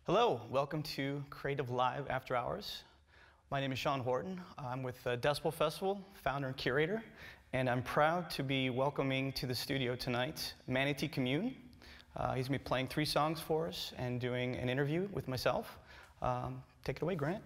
Hello, welcome to CreativeLive After Hours. My name is Sean Horton. I'm with Decibel Festival, founder and curator, and I'm proud to be welcoming to the studio tonight Manatee Commune. He's going to be playing 3 songs for us and doing an interview with myself. Take it away, Grant.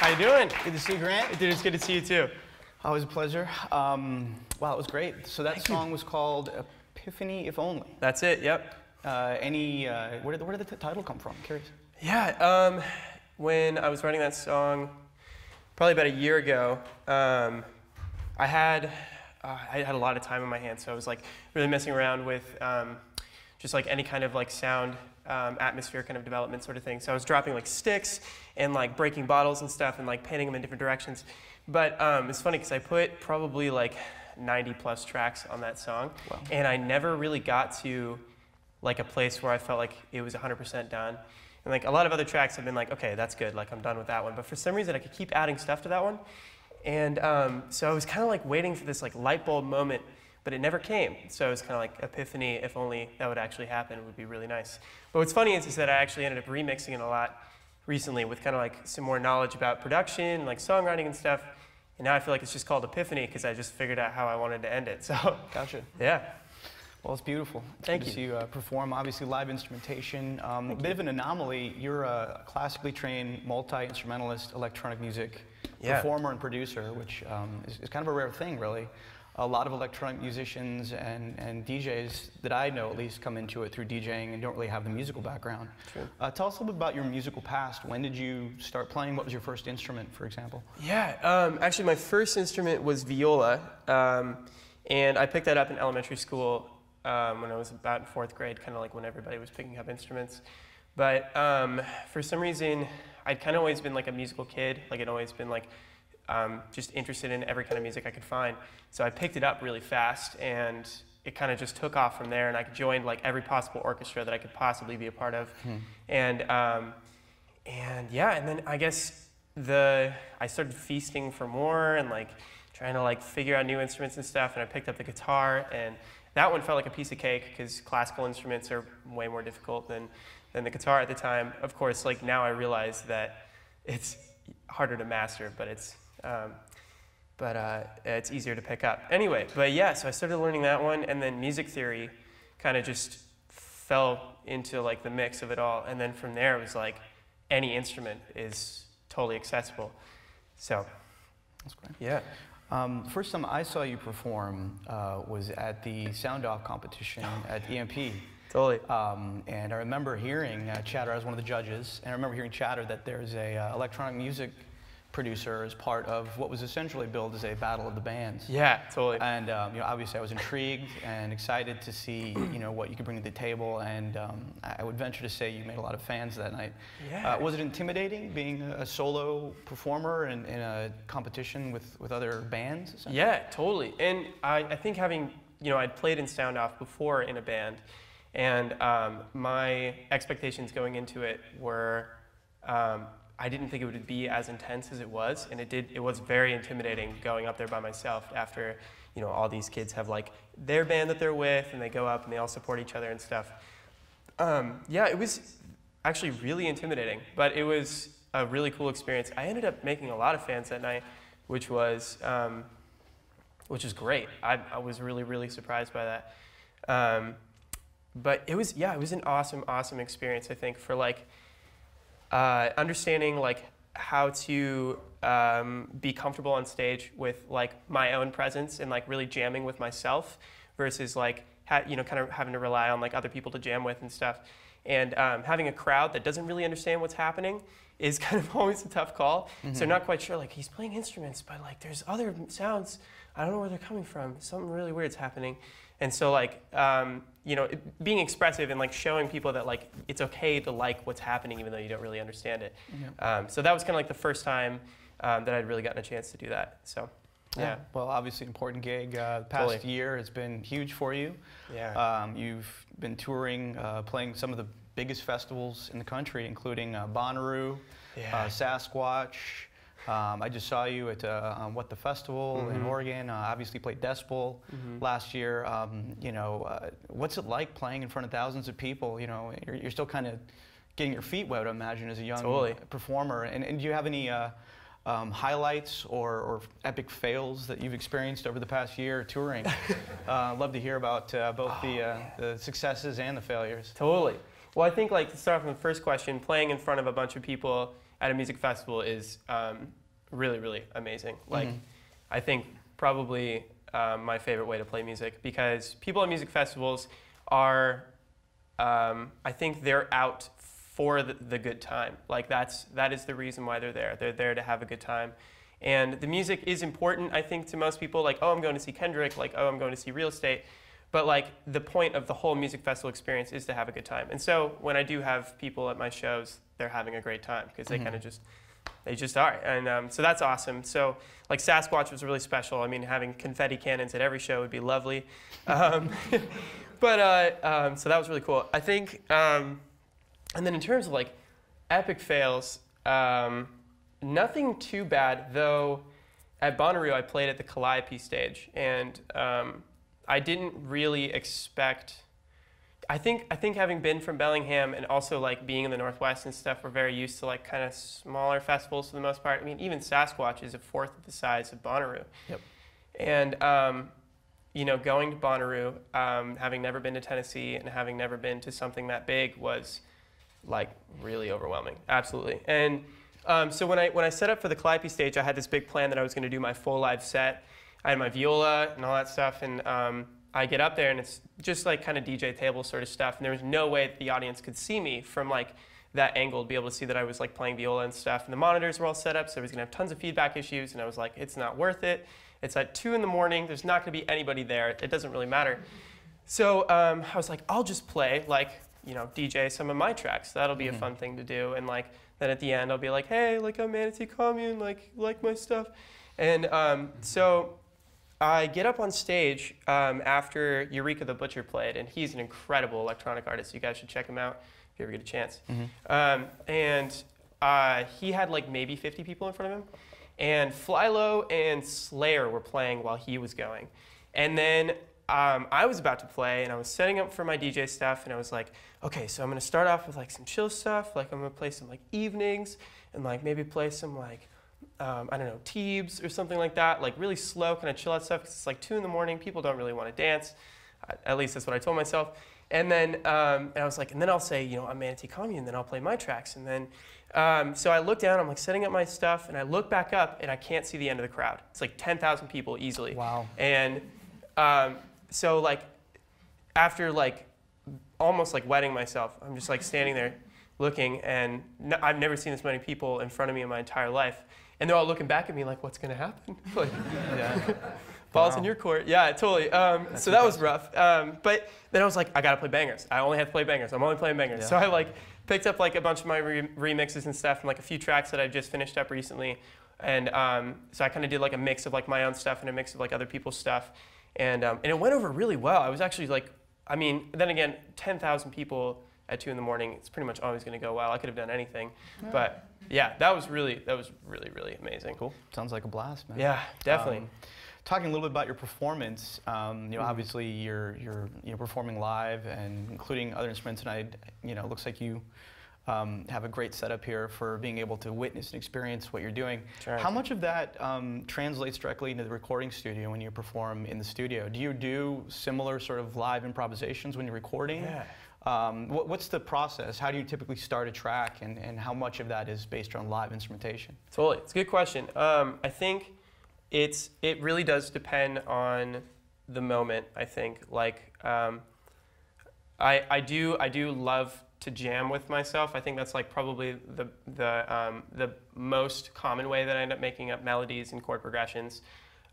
How you doing? Good to see you, Grant. Dude, it's good to see you too. Always a pleasure. Wow, it was great. So that song was called Epiphany, If Only. That's it, yep. Where did the title come from? I'm curious. Yeah, when I was writing that song, probably about a year ago, I had a lot of time on my hands, so I was like really messing around with just like any kind of like sound atmosphere kind of development sort of thing. So I was dropping like sticks and like breaking bottles and stuff and like painting them in different directions. But it's funny because I put probably like 90 plus tracks on that song. Wow. And I never really got to like a place where I felt like it was 100% done. And like a lot of other tracks have been like, okay, that's good, like I'm done with that one. But for some reason I could keep adding stuff to that one. And so I was kind of like waiting for this like light bulb moment, but it never came. So it was kind of like epiphany, if only that would actually happen, it would be really nice. But what's funny is that I actually ended up remixing it a lot recently with kind of like some more knowledge about production, like songwriting and stuff. And now I feel like it's just called Epiphany because I just figured out how I wanted to end it. So gotcha. Yeah. Well, it's beautiful. Thank you. To see you perform, obviously live instrumentation. A bit of an anomaly. You're a classically trained multi-instrumentalist, electronic music performer and producer, which is kind of a rare thing, really. A lot of electronic musicians and DJs that I know at least come into it through DJing and don't really have the musical background. True. Tell us a little bit about your musical past. When did you start playing? What was your first instrument, for example? Yeah, actually my first instrument was viola, and I picked that up in elementary school when I was about in 4th grade, kind of like when everybody was picking up instruments. But for some reason, I'd kind of always been like a musical kid. Like I'd always been like just interested in every kind of music I could find. So I picked it up really fast, and it kind of just took off from there. And I joined like every possible orchestra that I could possibly be a part of. And yeah, and then I guess I started feasting for more and like trying to like figure out new instruments and stuff. And I picked up the guitar, and that one felt like a piece of cake because classical instruments are way more difficult than the guitar at the time. Of course, like now I realize that it's harder to master, but it's easier to pick up. Anyway, but yeah, so I started learning that one, and then music theory kind of just fell into like the mix of it all. And then from there, it was like any instrument is totally accessible. So that's great. Yeah. First time I saw you perform was at the Sound Off competition at EMP. Totally. And I remember hearing chatter. I was one of the judges, and I remember hearing chatter that there's a electronic music producer as part of what was essentially billed as a battle of the bands. Yeah, totally. And you know, obviously I was intrigued and excited to see what you could bring to the table, and I would venture to say you made a lot of fans that night. Yeah. Was it intimidating being a solo performer in a competition with other bands? Yeah, totally. And I think having, I'd played in Sound Off before in a band, and my expectations going into it were I didn't think it would be as intense as it was, and it was very intimidating going up there by myself after, all these kids have like their band that they're with, and they go up and they all support each other and stuff. Yeah, it was actually really intimidating, but it was a really cool experience. I ended up making a lot of fans that night, which was great. I was really, really surprised by that. But it was an awesome, awesome experience, I think, for like, understanding like how to be comfortable on stage with like my own presence and like really jamming with myself versus like kind of having to rely on like other people to jam with and stuff. And having a crowd that doesn't really understand what's happening is kind of always a tough call. So they're not quite sure, like he's playing instruments, but like there's other sounds, I don't know where they're coming from. Something really weird's happening. And so like, being expressive and like showing people that like it's okay to like what's happening even though you don't really understand it. So that was kind of like the first time that I'd really gotten a chance to do that. So yeah. Well, obviously important gig. The past year has been huge for you. Yeah. You've been touring, playing some of the biggest festivals in the country, including Bonnaroo, Sasquatch. I just saw you at What the Festival in Oregon. Obviously played Decibel last year. What's it like playing in front of thousands of people? You're still kind of getting your feet wet, I imagine, as a young performer. And do you have any highlights or epic fails that you've experienced over the past year touring? Love to hear about both the successes and the failures. Totally. Well, I think like to start from the first question, playing in front of a bunch of people at a music festival is really, really amazing. Like, I think probably my favorite way to play music, because people at music festivals are, I think they're out for the good time. Like, that is the reason why they're there. They're there to have a good time. And the music is important, I think, to most people. Like, oh, I'm going to see Kendrick. Like, oh, I'm going to see Real Estate. But like, the point of the whole music festival experience is to have a good time. And so when I do have people at my shows, they're having a great time, because they kind of they just are. And so that's awesome. So like, Sasquatch was really special. I mean, having confetti cannons at every show would be lovely. So that was really cool. I think, and then in terms of like epic fails, nothing too bad, though. At Bonnaroo, I played at the Calliope stage, and I didn't really expect. I think having been from Bellingham and also like being in the Northwest and stuff, we're very used to like kind of smaller festivals for the most part. I mean, even Sasquatch is a fourth of the size of Bonnaroo. Yep. And you know, going to Bonnaroo, having never been to Tennessee and having never been to something that big was like really overwhelming. Absolutely. And so when I set up for the Calliope stage, I had this big plan that I was going to do my full live set. I had my viola and all that stuff, and I get up there and it's just like kind of DJ table sort of stuff, and there was no way that the audience could see me from like that angle to be able to see that I was like playing viola and stuff. And the monitors were all set up, so I was gonna have tons of feedback issues, and I was like, it's not worth it. It's at 2 in the morning. There's not gonna be anybody there. It doesn't really matter. So I was like, I'll just play like, you know, DJ some of my tracks. That'll be a fun thing to do. And like, then at the end, I'll be like, hey, like I'm Manatee Commune, like my stuff. And so I get up on stage after Eureka the Butcher played, and he's an incredible electronic artist. You guys should check him out if you ever get a chance. And he had like maybe 50 people in front of him, and Flylo and Slayer were playing while he was going. And then I was about to play, and I was setting up for my DJ stuff, and I was like, okay, so I'm gonna start off with like some chill stuff, like I'm gonna play some like Evenings, and like maybe play some like, I don't know, Teebs or something like that, like really slow, kind of chill out stuff, because it's like 2 in the morning, people don't really want to dance, at least that's what I told myself. And then and I was like, and then I'll say, you know, I'm Manatee Commune, and then I'll play my tracks. And then, so I look down, I'm like setting up my stuff, and I look back up, and I can't see the end of the crowd. It's like 10,000 people easily. Wow. And so like, after like, almost like wetting myself, I'm just like standing there looking, and I've never seen this many people in front of me in my entire life. And they're all looking back at me like, what's gonna happen? Like, ball's in your court. Yeah, totally. So that was rough. But then I was like, I gotta play bangers. I only have to play bangers. I'm only playing bangers. Yeah. So I like picked up like a bunch of my remixes and stuff, and like a few tracks that I've just finished up recently. And so I kind of did like a mix of like my own stuff and a mix of like other people's stuff. And it went over really well. I was actually like, I mean, then again, 10,000 people at 2 in the morning, it's pretty much always going to go well. I could have done anything. Yeah. But yeah, that was really, really amazing. Cool. Sounds like a blast, man. Yeah, definitely. Talking a little bit about your performance, you know, obviously you're performing live and including other instruments, and it looks like you have a great setup here for being able to witness and experience what you're doing. Sure. How much of that translates directly into the recording studio when you perform in the studio? Do you do similar sort of live improvisations when you're recording? Yeah. What's the process? How do you typically start a track, and how much of that is based on live instrumentation? Totally, it's a good question. I think it really does depend on the moment. I think like I do love to jam with myself. I think that's like probably the most common way that I end up making up melodies and chord progressions.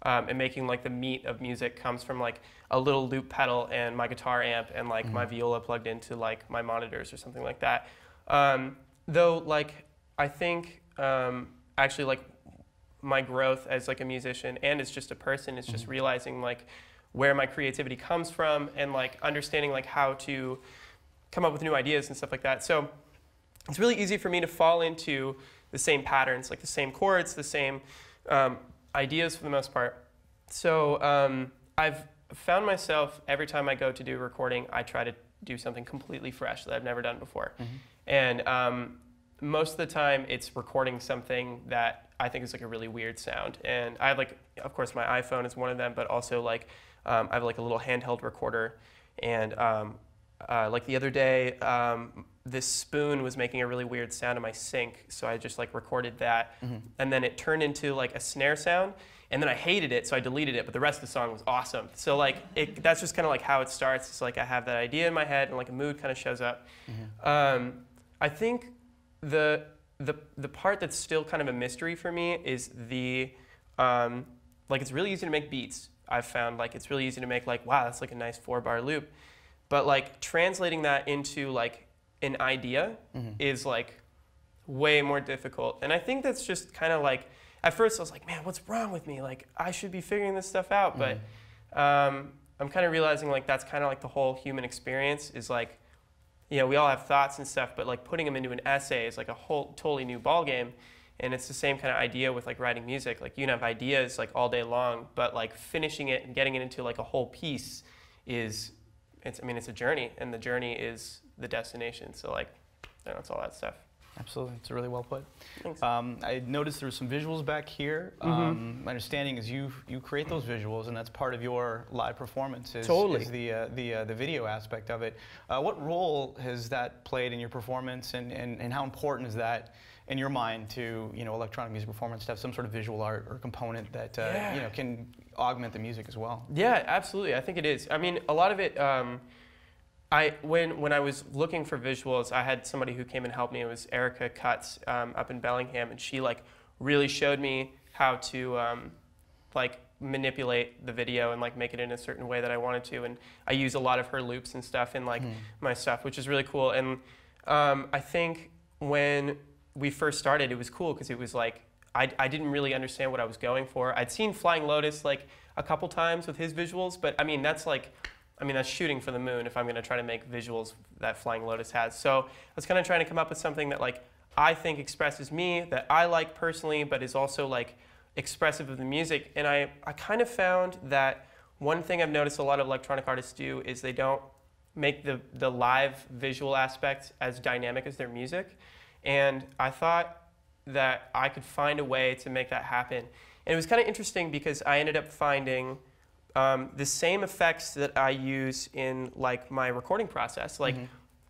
And making like the meat of music comes from like a little loop pedal and my guitar amp and like my viola plugged into like my monitors or something like that. Though like I think actually like my growth as like a musician and as just a person is just realizing like where my creativity comes from and like understanding like how to come up with new ideas and stuff like that. So it's really easy for me to fall into the same patterns, like the same chords, the same ideas for the most part. So I've found myself every time I go to do a recording, I try to do something completely fresh that I've never done before. And most of the time it's recording something that I think is like a really weird sound. And I have like, of course my iPhone is one of them, but also like I have like a little handheld recorder, and like the other day, this spoon was making a really weird sound in my sink, so I just like recorded that, and then it turned into like a snare sound, and then I hated it, so I deleted it, but the rest of the song was awesome. So like that's just kind of like how it starts. It's like I have that idea in my head, and like a mood kind of shows up. I think the part that's still kind of a mystery for me is the like it's really easy to make beats. I've found like it's really easy to make like, wow, that's like a nice 4-bar loop, but like translating that into like an idea is like way more difficult. And I think that's just kind of like, at first I was like, man, what's wrong with me? Like I should be figuring this stuff out. But I'm kind of realizing like that's kind of like the whole human experience is like, you know, we all have thoughts and stuff, but like putting them into an essay is like a whole totally new ballgame. And it's the same kind of idea with like writing music. Like you can have ideas like all day long, but like finishing it and getting it into like a whole piece is, I mean, it's a journey, and the journey is the destination. So like, you know, it's all that stuff. Absolutely, it's really well put. Thanks. I noticed there's some visuals back here. My understanding is you create those visuals, and that's part of your live performance. Totally. Is the video aspect of it. What role has that played in your performance, and how important is that in your mind to, you know, electronic music performance to have some sort of visual art or component that you know, can augment the music as well? Yeah, absolutely. I think it is. I mean, a lot of it. When I was looking for visuals, I had somebody who came and helped me. It was Erica Cutts up in Bellingham, and she like really showed me how to like manipulate the video and like make it in a certain way that I wanted to. And I use a lot of her loops and stuff in like my stuff, which is really cool. And I think when we first started, it was cool because it was like I didn't really understand what I was going for. I'd seen Flying Lotus like a couple times with his visuals, but I mean that's shooting for the moon if I'm going to try to make visuals that Flying Lotus has. So I was kind of trying to come up with something that like I think expresses me, that I like personally, but is also like expressive of the music. And I kind of found that one thing I've noticed a lot of electronic artists do is they don't make the live visual aspect as dynamic as their music. And I thought that I could find a way to make that happen. And it was kind of interesting because I ended up finding the same effects that I use in like my recording process. Like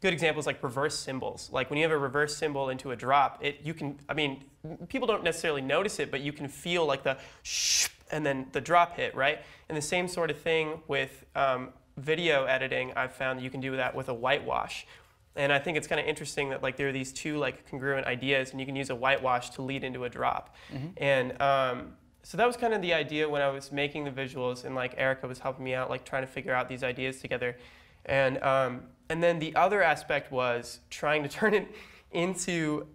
good examples like reverse cymbals. Like when you have a reverse cymbal into a drop, you can, I mean, people don't necessarily notice it, but you can feel like the shh and then the drop hit, right? And the same sort of thing with video editing. I've found that you can do that with a whitewash. And I think it's kind of interesting that like there are these two like congruent ideas, and you can use a whitewash to lead into a drop. And so that was kind of the idea when I was making the visuals, and like Erica was helping me out, like trying to figure out these ideas together. And then the other aspect was trying to turn it into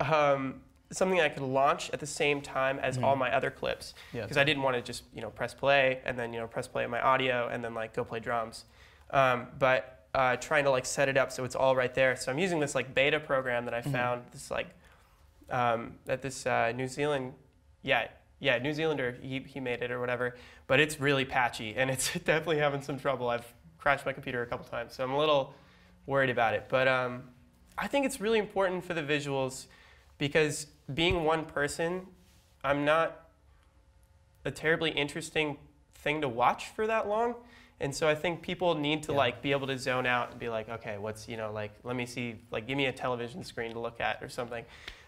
something I could launch at the same time as all my other clips, because I didn't want to just press play and then press play on my audio and then like go play drums. But trying to like set it up so it's all right there. So I'm using this like beta program that I found, this like at this New Zealand, New Zealander, he made it or whatever, but it's really patchy and it's definitely having some trouble. I've crashed my computer a couple times, so I'm a little worried about it. But I think it's really important for the visuals because being one person, I'm not a terribly interesting thing to watch for that long. And so I think people need to like be able to zone out and be like, okay, what's, like, let me see, like, give me a television screen to look at or something.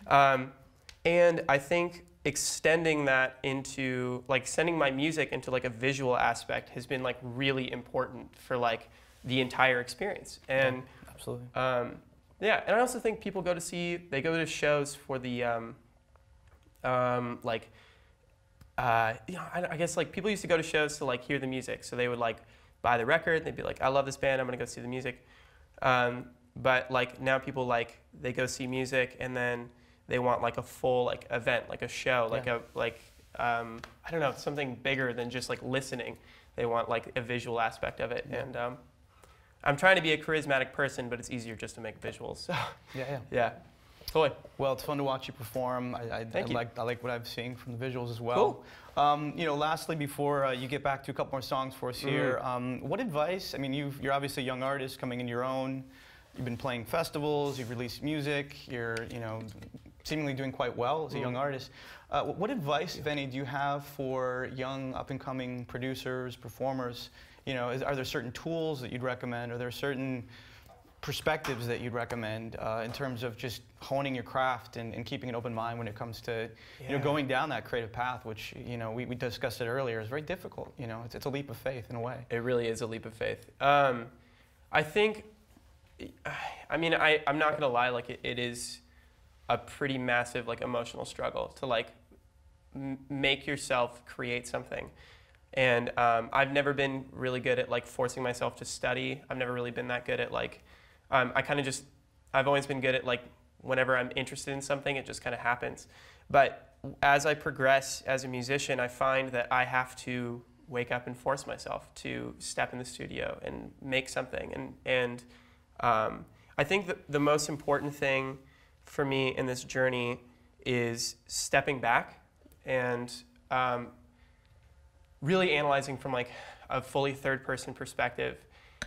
And I think extending that into, like, sending my music into like a visual aspect has been like really important for like the entire experience. And absolutely. Yeah, and I also think people go to shows for the I guess like people used to go to shows to like hear the music, so they would like buy the record and they'd be like, I love this band, I'm gonna go see the music. But like now people like they go see music and then they want like a full like event, like a show, like I don't know, something bigger than just like listening. They want like a visual aspect of it. And I'm trying to be a charismatic person, but it's easier just to make visuals. So yeah. Totally. Well, it's fun to watch you perform. I like what I'm seeing from the visuals as well. Cool. Lastly, before you get back to a couple more songs for us here, what advice? I mean, you're obviously a young artist coming in your own. You've been playing festivals. You've released music. You're, seemingly doing quite well as a young artist. What advice, if any, do you have for young, up-and-coming producers, performers? Are there certain tools that you'd recommend? Are there certain perspectives that you'd recommend in terms of just honing your craft and keeping an open mind when it comes to going down that creative path, which we discussed it earlier, is very difficult. It's a leap of faith in a way. It really is a leap of faith. I think, I'm not gonna lie, like it is a pretty massive like emotional struggle to like make yourself create something. And I've never been really good at like forcing myself to study. I've never really been that good at like, I've always been good at like, whenever I'm interested in something, it just kind of happens. But as I progress as a musician, I find that I have to wake up and force myself to step in the studio and make something. And I think that the most important thing for me in this journey is stepping back and really analyzing from like a fully third-person perspective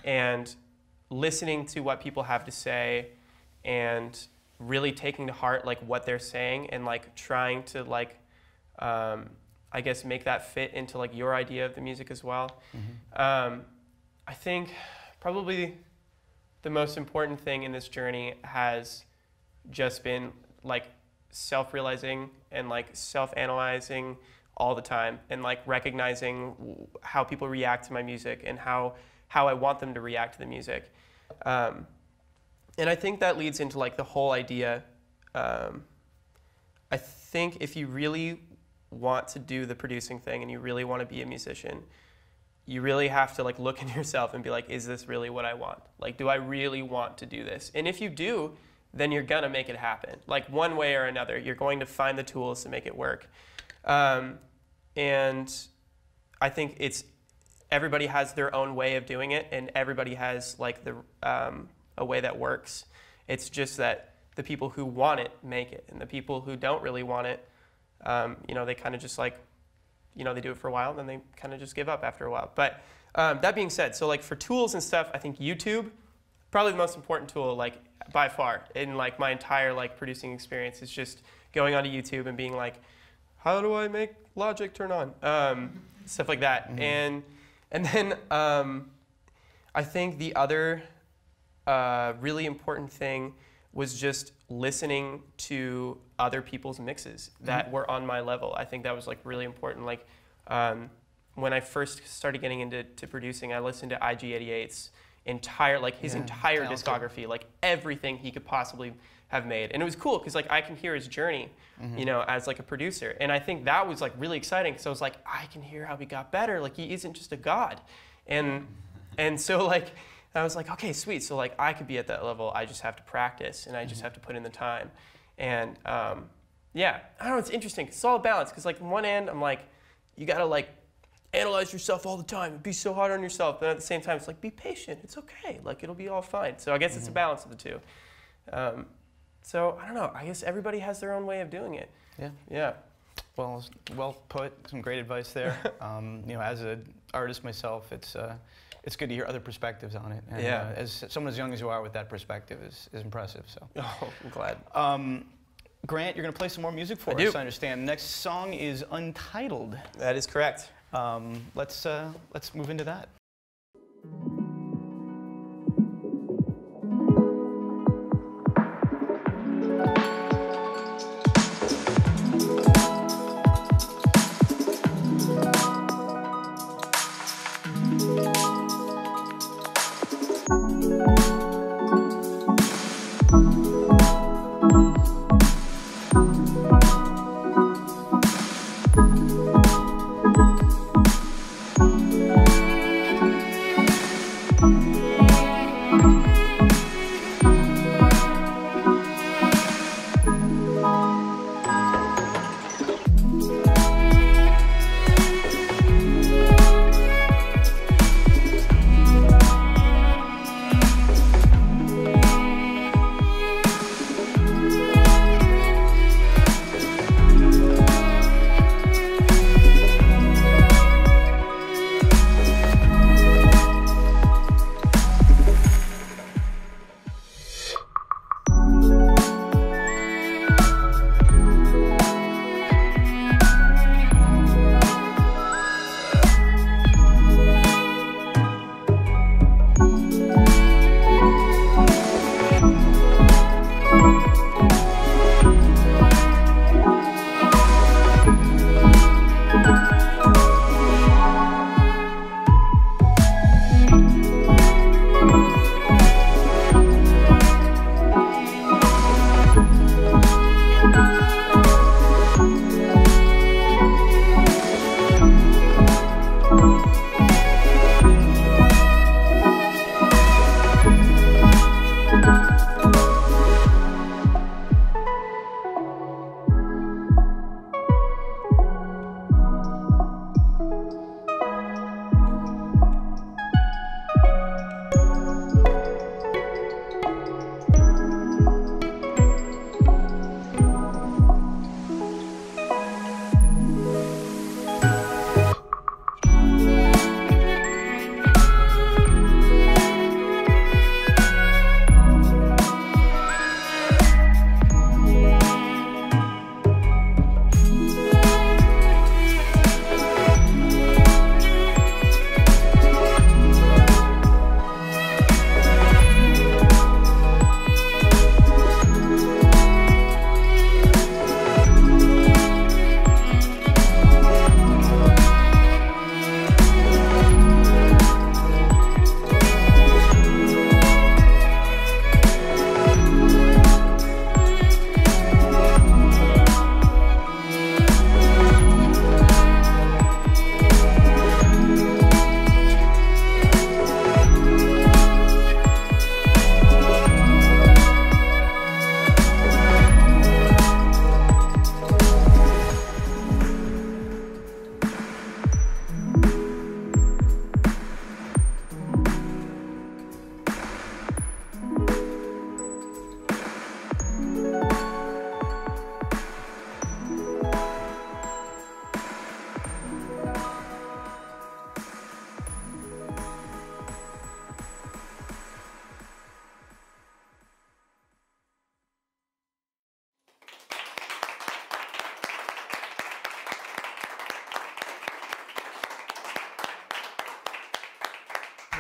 and listening to what people have to say and really taking to heart like what they're saying and like trying to like I guess make that fit into like your idea of the music as well. Mm-hmm. I think probably the most important thing in this journey has just been like self-realizing and like self-analyzing all the time and like recognizing how people react to my music and how I want them to react to the music. And I think that leads into like the whole idea. I think if you really want to do the producing thing and you really want to be a musician, you really have to like look in yourself and be like, is this really what I want? Like, do I really want to do this? And if you do, then you're gonna make it happen. Like one way or another, you're going to find the tools to make it work. And I think everybody has their own way of doing it, and everybody has like a way that works. It's just that the people who want it make it, and the people who don't really want it, they kind of just like, they do it for a while, then they kind of just give up after a while. But that being said, so like for tools and stuff, I think YouTube, probably the most important tool, like by far, in like my entire like producing experience is just going onto YouTube and being like, how do I make Logic turn on? Stuff like that. Mm-hmm. And then I think the other really important thing was just listening to other people's mixes that were on my level. I think that was like really important. Like when I first started getting into producing, I listened to a.k.a.'s entire discography, like everything he could possibly have made. And it was cool because like I can hear his journey, as like a producer. And I think that was like really exciting because I was like, I can hear how he got better. Like he isn't just a god. And so like I was like, okay, sweet. So like I could be at that level. I just have to practice and I just have to put in the time. And yeah, I don't know, it's interesting. It's all a balance because like on one end, I'm like, you gotta like analyze yourself all the time and be so hard on yourself. But at the same time, it's like, be patient. It's okay. Like it'll be all fine. So I guess it's a balance of the two. So I don't know. I guess everybody has their own way of doing it. Yeah. Yeah. Well put. Some great advice there. As an artist myself, it's good to hear other perspectives on it. And, as someone as young as you are with that perspective is impressive. So. Oh, I'm glad. Grant, you're going to play some more music for us, I understand. Next song is Untitled. That is correct. Let's move into that.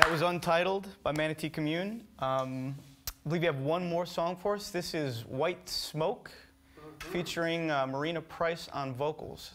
That was Untitled by Manatee Commune. I believe you have one more song for us. This is White Smoke, featuring Marina Price on vocals.